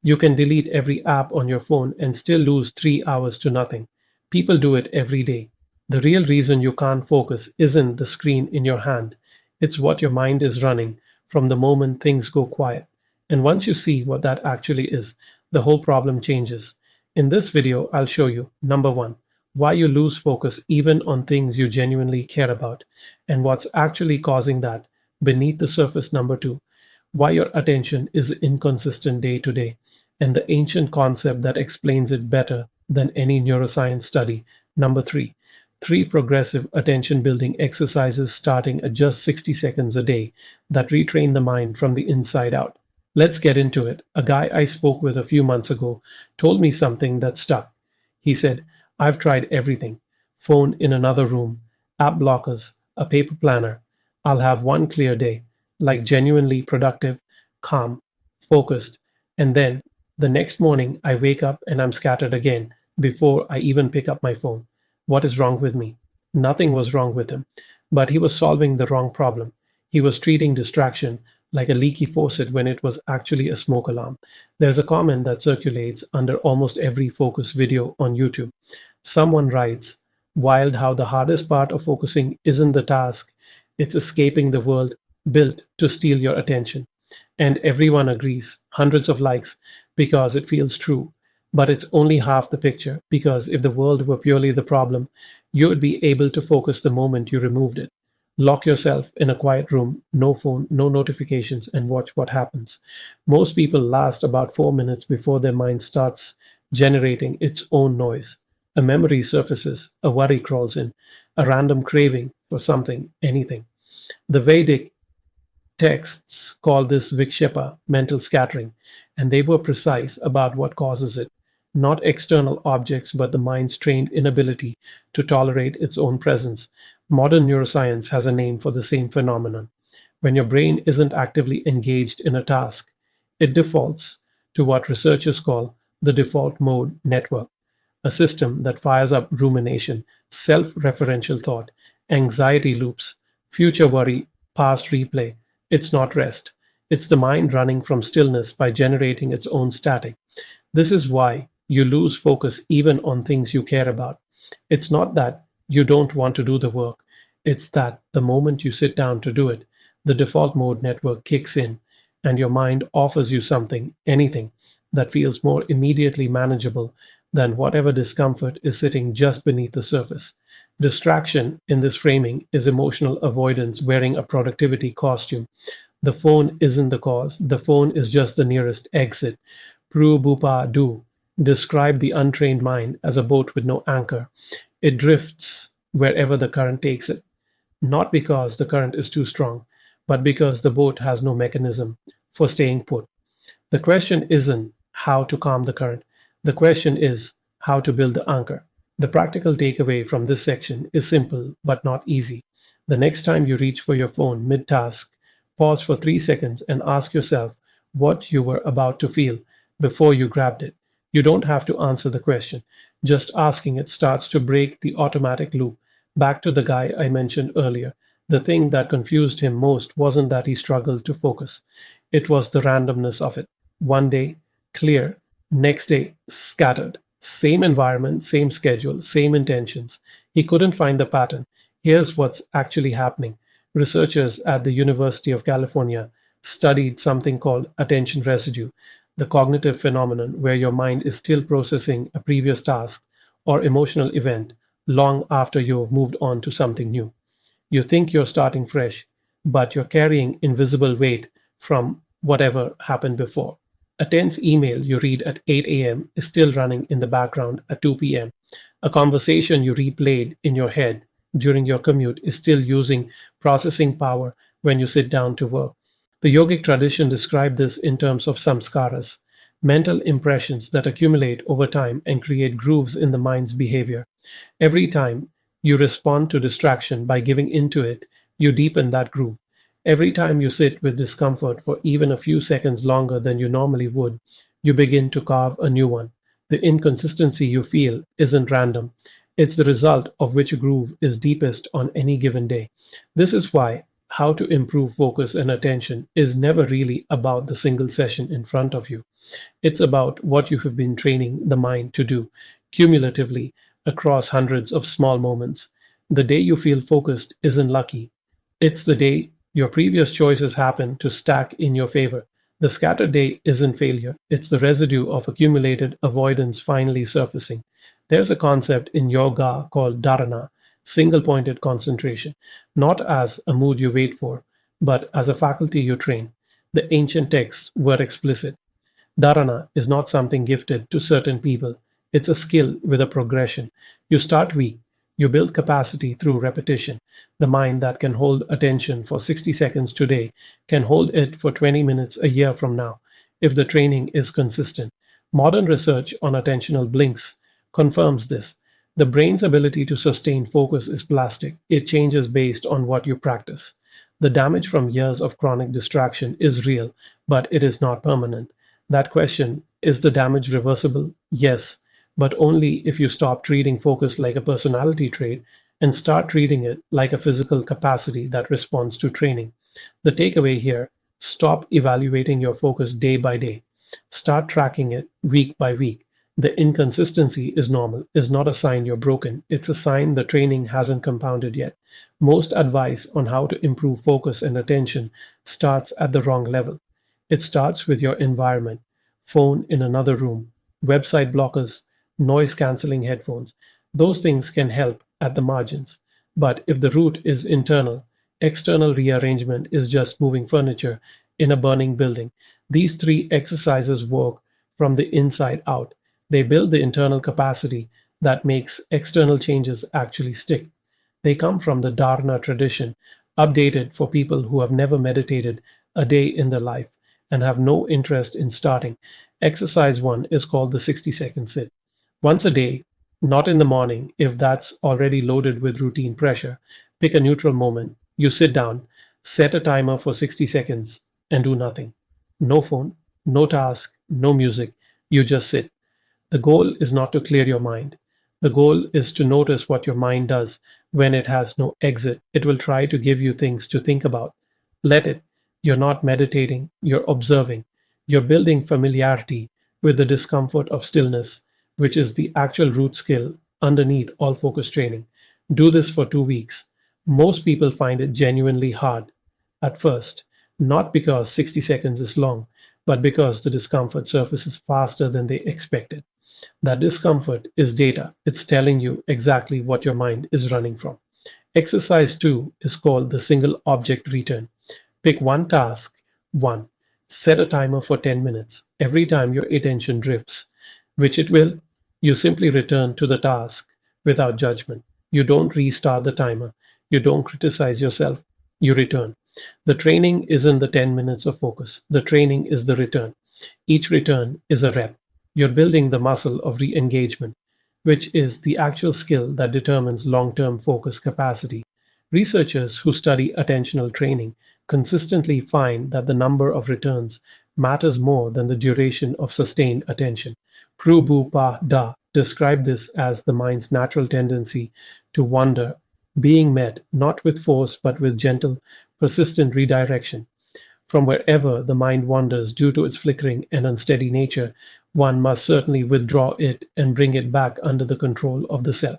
You can delete every app on your phone and still lose 3 hours to nothing. People do it every day. The real reason you can't focus isn't the screen in your hand, it's what your mind is running from the moment things go quiet. And once you see what that actually is, the whole problem changes. In this video, I'll show you number one, why you lose focus even on things you genuinely care about, and what's actually causing that beneath the surface. Number two, why your attention is inconsistent day to day, and the ancient concept that explains it better than any neuroscience study. Number three, three progressive attention building exercises starting at just 60 seconds a day that retrain the mind from the inside out. Let's get into it. A guy I spoke with a few months ago told me something that stuck. He said, I've tried everything: phone in another room, app blockers, a paper planner. I'll have one clear day, like genuinely productive, calm, focused, and then the next morning I wake up and I'm scattered again before I even pick up my phone. What is wrong with me? Nothing was wrong with him, but he was solving the wrong problem. He was treating distraction like a leaky faucet when it was actually a smoke alarm. There's a comment that circulates under almost every focus video on YouTube. Someone writes, wild how the hardest part of focusing isn't the task, it's escaping the world built to steal your attention. And everyone agrees, hundreds of likes, because it feels true. But it's only half the picture, because if the world were purely the problem, you would be able to focus the moment you removed it. Lock yourself in a quiet room, no phone, no notifications, and watch what happens. Most people last about 4 minutes before their mind starts generating its own noise. A memory surfaces, a worry crawls in, a random craving for something, anything. The Vedic texts call this vikshepa, mental scattering, and they were precise about what causes it. Not external objects, but the mind's trained inability to tolerate its own presence. Modern neuroscience has a name for the same phenomenon. When your brain isn't actively engaged in a task, it defaults to what researchers call the default mode network, a system that fires up rumination, self-referential thought, anxiety loops, future worry, past replay. It's not rest. It's the mind running from stillness by generating its own static. This is why you lose focus even on things you care about. It's not that you don't want to do the work, it's that the moment you sit down to do it, the default mode network kicks in and your mind offers you something, anything, that feels more immediately manageable than whatever discomfort is sitting just beneath the surface. Distraction in this framing is emotional avoidance wearing a productivity costume. The phone isn't the cause, the phone is just the nearest exit. Prabhupada do describe the untrained mind as a boat with no anchor. It drifts wherever the current takes it, not because the current is too strong, but because the boat has no mechanism for staying put. The question isn't how to calm the current, the question is how to build the anchor. The practical takeaway from this section is simple but not easy. The next time you reach for your phone mid-task, pause for 3 seconds and ask yourself what you were about to feel before you grabbed it. You don't have to answer the question. Just asking it starts to break the automatic loop. Back to the guy I mentioned earlier. The thing that confused him most wasn't that he struggled to focus. It was the randomness of it. One day, clear. Next day, scattered. Same environment, same schedule, same intentions. He couldn't find the pattern. Here's what's actually happening. Researchers at the University of California studied something called attention residue, the cognitive phenomenon where your mind is still processing a previous task or emotional event long after you've moved on to something new. You think you're starting fresh, but you're carrying invisible weight from whatever happened before. A tense email you read at 8 a.m. is still running in the background at 2 p.m. A conversation you replayed in your head during your commute is still using processing power when you sit down to work. The yogic tradition described this in terms of samskaras, mental impressions that accumulate over time and create grooves in the mind's behavior. Every time you respond to distraction by giving into it, you deepen that groove. Every time you sit with discomfort for even a few seconds longer than you normally would, you begin to carve a new one. The inconsistency you feel isn't random. It's the result of which groove is deepest on any given day. This is why How to improve focus and attention is never really about the single session in front of you. It's about what you have been training the mind to do cumulatively across hundreds of small moments. The day you feel focused isn't lucky. It's the day your previous choices happen to stack in your favor. The scattered day isn't failure, it's the residue of accumulated avoidance finally surfacing. There's a concept in yoga called dharana, single pointed concentration, not as a mood you wait for, but as a faculty you train. The ancient texts were explicit. Dharana is not something gifted to certain people. It's a skill with a progression. You start weak. You build capacity through repetition. The mind that can hold attention for 60 seconds today can hold it for 20 minutes a year from now if the training is consistent. Modern research on attentional blinks confirms this. The brain's ability to sustain focus is plastic. It changes based on what you practice. The damage from years of chronic distraction is real, but it is not permanent. That question, is the damage reversible? Yes, but only if you stop treating focus like a personality trait and start treating it like a physical capacity that responds to training. The takeaway here, stop evaluating your focus day by day. Start tracking it week by week. The inconsistency is normal, is not a sign you're broken. It's a sign the training hasn't compounded yet. Most advice on how to improve focus and attention starts at the wrong level. It starts with your environment, phone in another room, website blockers, noise cancelling headphones. Those things can help at the margins. But if the root is internal, external rearrangement is just moving furniture in a burning building. These three exercises work from the inside out. They build the internal capacity that makes external changes actually stick. They come from the Dharana tradition, updated for people who have never meditated a day in their life and have no interest in starting. Exercise 1 is called the 60-second sit. Once a day, not in the morning if that's already loaded with routine pressure, pick a neutral moment. You sit down, set a timer for 60 seconds, and do nothing. No phone, no task, no music. You just sit. The goal is not to clear your mind. The goal is to notice what your mind does when it has no exit. It will try to give you things to think about. Let it. You're not meditating, you're observing. You're building familiarity with the discomfort of stillness, which is the actual root skill underneath all focus training. Do this for 2 weeks. Most people find it genuinely hard at first, not because 60 seconds is long, but because the discomfort surfaces faster than they expected. That discomfort is data. It's telling you exactly what your mind is running from. Exercise 2 is called the single object return. Pick one task, one. Set a timer for 10 minutes. Every time your attention drifts, which it will, you simply return to the task without judgment. You don't restart the timer. You don't criticize yourself. You return. The training isn't the 10 minutes of focus. The training is the return. Each return is a rep. You're building the muscle of re-engagement, which is the actual skill that determines long-term focus capacity. Researchers who study attentional training consistently find that the number of returns matters more than the duration of sustained attention. Prabhupada described this as the mind's natural tendency to wander, being met not with force but with gentle, persistent redirection. From wherever the mind wanders due to its flickering and unsteady nature, one must certainly withdraw it and bring it back under the control of the self.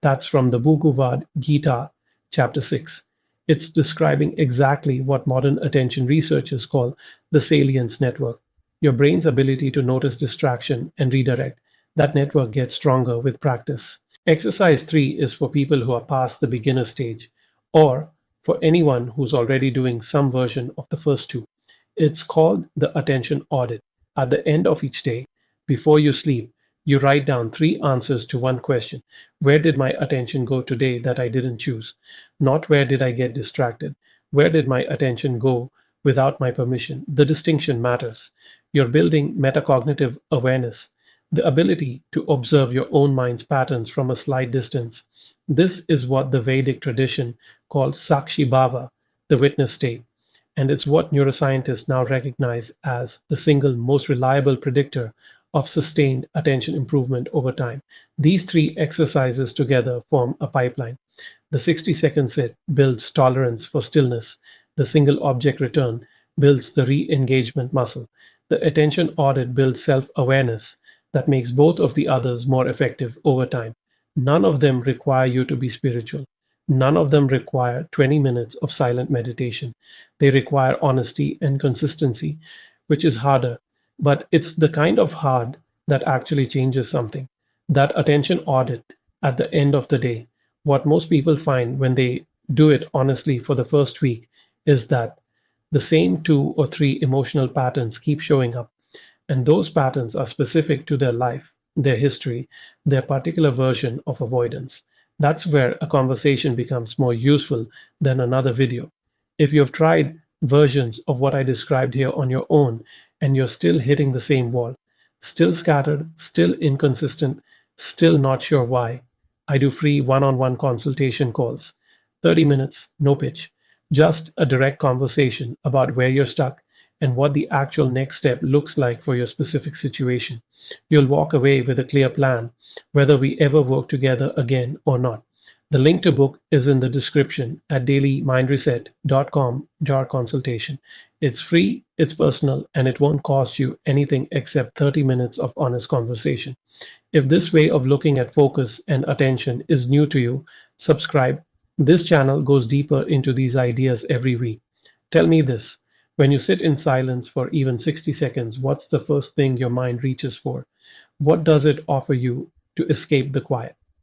That's from the Bhagavad Gita, chapter 6. It's describing exactly what modern attention researchers call the salience network, your brain's ability to notice distraction and redirect. That network gets stronger with practice. Exercise 3 is for people who are past the beginner stage, or for anyone who's already doing some version of the first two. It's called the attention audit. At the end of each day, before you sleep, you write down 3 answers to one question. Where did my attention go today that I didn't choose? Not where did I get distracted? Where did my attention go without my permission? The distinction matters. You're building metacognitive awareness, the ability to observe your own mind's patterns from a slight distance. This is what the Vedic tradition calls Sakshi Bhava, the witness state, and it's what neuroscientists now recognize as the single most reliable predictor of sustained attention improvement over time. These 3 exercises together form a pipeline. The 60-second sit builds tolerance for stillness. The single object return builds the re engagement muscle. The attention audit builds self awareness that makes both of the others more effective over time. None of them require you to be spiritual. None of them require 20 minutes of silent meditation. They require honesty and consistency, which is harder, but it's the kind of hard that actually changes something. That attention audit at the end of the day, what most people find when they do it honestly for the first week is that the same two or three emotional patterns keep showing up, and those patterns are specific to their life, their history, their particular version of avoidance. That's where a conversation becomes more useful than another video. If you've tried versions of what I described here on your own and you're still hitting the same wall, still scattered, still inconsistent, still not sure why, I do free one on one consultation calls. 30 minutes, no pitch, just a direct conversation about where you're stuck and what the actual next step looks like for your specific situation. You'll walk away with a clear plan, whether we ever work together again or not. The link to book is in the description at dailymindreset.com/consultation. It's free, it's personal, and it won't cost you anything except 30 minutes of honest conversation. If this way of looking at focus and attention is new to you, subscribe. This channel goes deeper into these ideas every week. Tell me this: when you sit in silence for even 60 seconds, what's the first thing your mind reaches for? What does it offer you to escape the quiet?